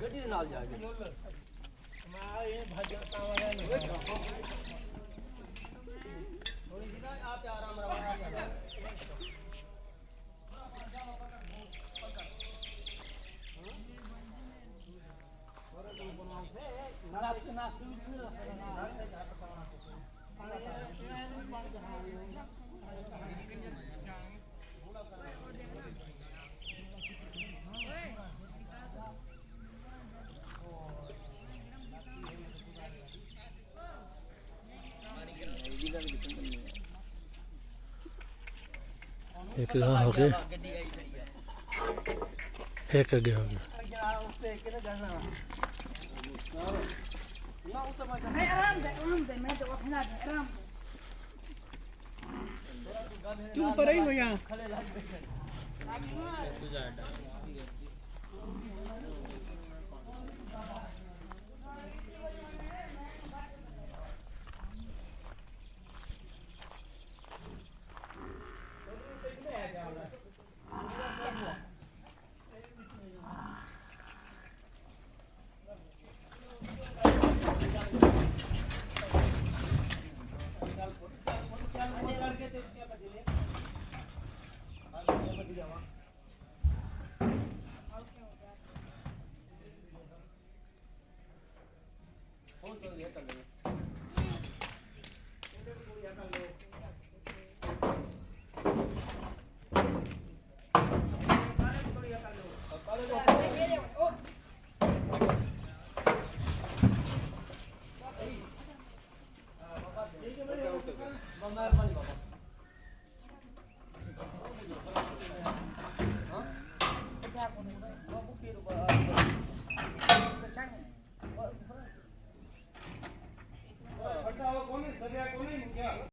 ਗੱਡੀ ਦੇ ਨਾਲ ਜਾ ਜੀ ਮੈਂ ਇਹ ਭਾਜਾ ਤਾਵਾਂ ਨੇ ਥੋੜੀ ਜਿਹੀ ਨਾ ਆ ਪਿਆਰ ਆਮ ਰਵਾ ਚੱਲਦਾ एक यहाँ हो गया एक आगे हो गया तू ऊपर ही हो यहाँ